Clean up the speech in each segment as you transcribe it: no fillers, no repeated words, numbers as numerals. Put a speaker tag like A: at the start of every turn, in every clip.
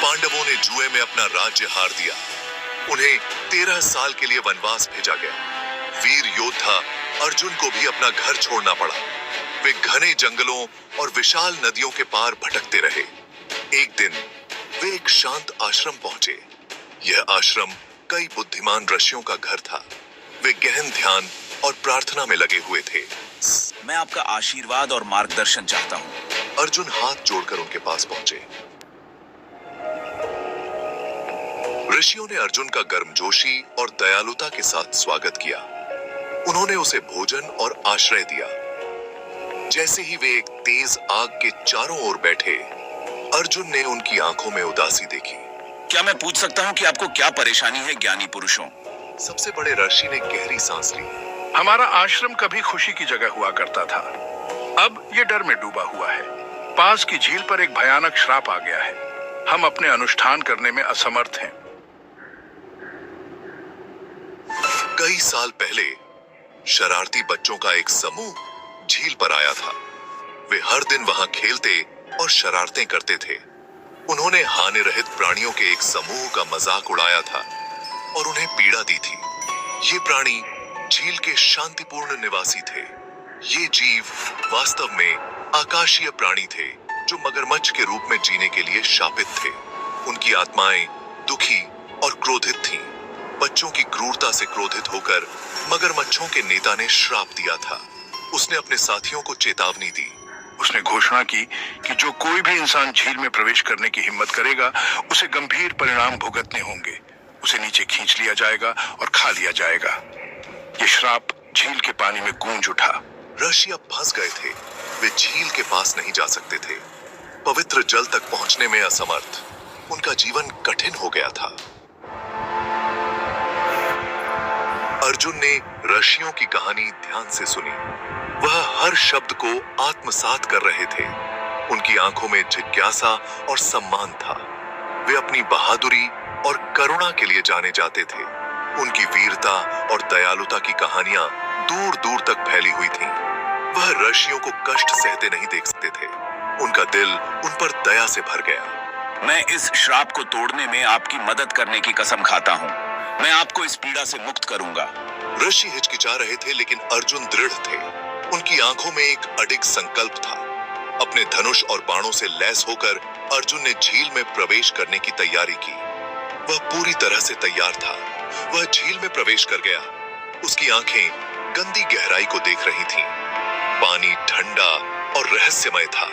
A: पांडवों ने जुए में अपना राज्य हार दिया। उन्हें 13 साल के लिए वनवास भेजा गया। वीर योद्धा अर्जुन को भी अपना घर छोड़ना पड़ा। वे घने जंगलों और विशाल नदियों के पार भटकते रहे। एक दिन वे एक शांत आश्रम पहुंचे। यह आश्रम कई बुद्धिमान ऋषियों का घर था। वे गहन ध्यान और प्रार्थना में लगे हुए थे।
B: मैं आपका आशीर्वाद और मार्गदर्शन चाहता हूँ।
A: अर्जुन हाथ जोड़कर उनके पास पहुंचे। ऋषियों ने अर्जुन का गर्मजोशी और दयालुता के साथ स्वागत किया। उन्होंने उसे भोजन और आश्रय दिया। जैसे ही वे एक तेज आग के चारों ओर बैठे, अर्जुन ने उनकी आंखों में उदासी देखी।
B: क्या मैं पूछ सकता हूँ कि आपको क्या परेशानी है ज्ञानी पुरुषों?
A: सबसे बड़े ऋषि ने गहरी सांस ली।
C: हमारा आश्रम कभी खुशी की जगह हुआ करता था, अब ये डर में डूबा हुआ है। पास की झील पर एक भयानक श्राप आ गया है। हम अपने अनुष्ठान करने में असमर्थ हैं।
A: कई साल पहले शरारती बच्चों का एक समूह झील पर आया था। वे हर दिन वहां खेलते और शरारतें करते थे। उन्होंने हानि रहित प्राणियों के एक समूह का मजाक उड़ाया था और उन्हें पीड़ा दी थी। ये प्राणी झील के शांतिपूर्ण निवासी थे। ये जीव वास्तव में आकाशीय प्राणी थे जो मगरमच्छ के रूप में जीने के लिए शापित थे। उनकी आत्माएं दुखी और क्रोधित थीं। बच्चों की क्रूरता से क्रोधित होकर मगरमच्छों के नेता ने श्राप दिया था। उसने अपने साथियों को चेतावनी दी।
C: उसने घोषणा की कि जो कोई भी इंसान झील में प्रवेश करने की हिम्मत करेगा, उसे गंभीर परिणाम भुगतने होंगे। उसे नीचे खींच लिया जाएगा और खा लिया जाएगा। ये श्राप झील के पानी में गूंज उठा।
A: ऋषि अब फंस गए थे। वे झील के पास नहीं जा सकते थे। पवित्र जल तक पहुंचने में असमर्थ। उनका जीवन कठिन हो गया था। अर्जुन ने ऋषियों की कहानी ध्यान से सुनी। वह हर शब्द को आत्मसात कर रहे थे। उनकी आंखों में जिज्ञासा और सम्मान था। वे अपनी बहादुरी और करुणा के लिए जाने जाते थे। उनकी वीरता और दयालुता की कहानियां दूर दूर तक फैली हुई थीं। वह ऋषियों को कष्ट सहते नहीं देख सकते थे। उनका दिल उन पर दया से भर गया।
B: मैं इस श्राप को तोड़ने में आपकी मदद करने की कसम खाता हूँ। मैं आपको इस पीड़ा से मुक्त करूंगा।
A: ऋषि हिचकिचा रहे थे, लेकिन अर्जुन दृढ़ थे। उनकी आंखों में एक अडिग संकल्प था। अपने धनुष और बाणों से लैस होकर अर्जुन ने झील में प्रवेश करने की तैयारी की। वह पूरी तरह से तैयार था। वह झील में प्रवेश कर गया। उसकी आंखें गंदी गहराई को देख रही थीं। पानी ठंडा और रहस्यमय था।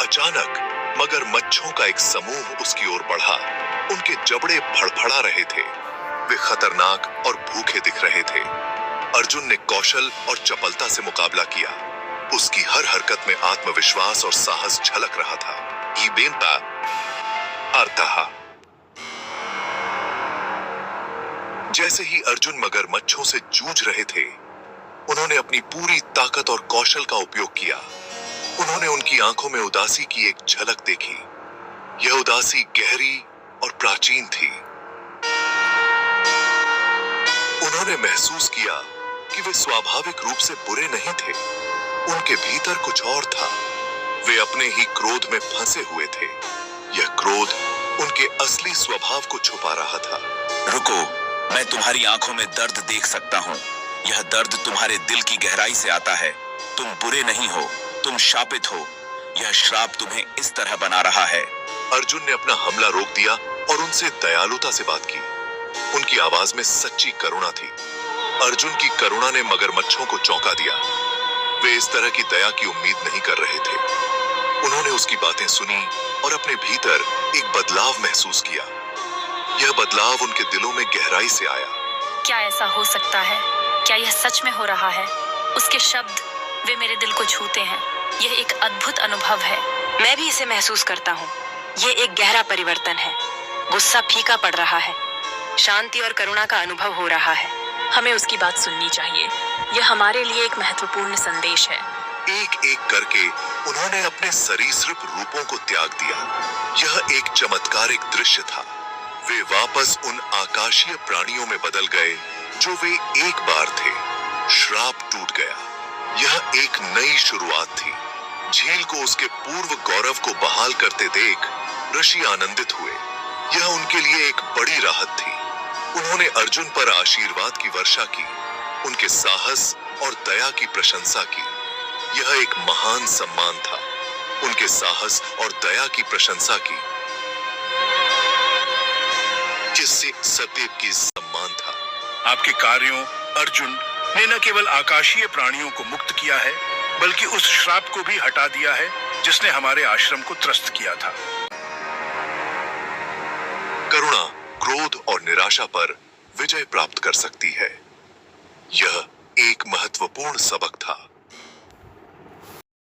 A: अचानक मगरमच्छों का एक समूह उसकी ओर बढ़ा। उनके जबड़े फड़फड़ा रहे थे। वे खतरनाक और भूखे दिख रहे थे। अर्जुन ने कौशल और चपलता से मुकाबला किया। उसकी हर हरकत में आत्मविश्वास और साहस झलक रहा था। ईबेंता अर्थहा। जैसे ही अर्जुन मगरमच्छों से जूझ रहे थे, उन्होंने अपनी पूरी ताकत और कौशल का उपयोग किया। उन्होंने उनकी आंखों में उदासी की एक झलक देखी। यह उदासी गहरी और प्राचीन थी। उन्होंने महसूस किया कि वे स्वाभाविक रूप से बुरे नहीं थे। उनके भीतर कुछ और था। वे अपने ही क्रोध में फंसे हुए थे। यह क्रोध उनके असली स्वभाव को छुपा रहा था।
B: रुको, मैं तुम्हारी आंखों में दर्द देख सकता हूँ। यह दर्द तुम्हारे दिल की गहराई से आता है। तुम बुरे नहीं हो, तुम शापित हो। यह श्राप तुम्हें इस तरह बना रहा है।
A: अर्जुन ने अपना हमला रोक दिया और उनसे दयालुता से बात की। उनकी आवाज में सच्ची करुणा थी। अर्जुन की करुणा ने मगरमच्छों को चौंका दिया। वे इस तरह की दया की उम्मीद नहीं कर रहे थे। उन्होंने उसकी बातें सुनी और अपने भीतर एक बदलाव महसूस किया। यह बदलाव उनके दिलों में गहराई से आया।
D: क्या ऐसा हो सकता है? क्या यह सच में हो रहा है? उसके शब्द, वे मेरे दिल को छूते हैं। यह एक अद्भुत अनुभव है।
E: मैं भी इसे महसूस करता हूँ। ये एक गहरा परिवर्तन है। गुस्सा फीका पड़ रहा है। शांति और करुणा का अनुभव हो रहा है।
D: हमें उसकी बात सुननी चाहिए। यह हमारे लिए एक महत्वपूर्ण संदेश है।
A: एक एक करके उन्होंने अपने सरीसृप रूपों को त्याग दिया। यह एक चमत्कारिक दृश्य था। वे वापस उन आकाशीय प्राणियों में बदल गए जो वे एक बार थे। श्राप टूट गया। यह एक नई शुरुआत थी। झील को उसके पूर्व गौरव को बहाल करते देख ऋषि आनंदित हुए। यह उनके लिए एक बड़ी राहत थी। उन्होंने अर्जुन पर आशीर्वाद की वर्षा की, उनके साहस और दया की प्रशंसा की। यह एक महान सम्मान था, उनके साहस और दया की प्रशंसा की, जिससे सत्यदेव की सम्मान था।
C: आपके कार्यों अर्जुन ने न केवल आकाशीय प्राणियों को मुक्त किया है, बल्कि उस श्राप को भी हटा दिया है जिसने हमारे आश्रम को त्रस्त किया था।
A: करुणा क्रोध और निराशा पर विजय प्राप्त कर सकती है। यह एक महत्वपूर्ण सबक था।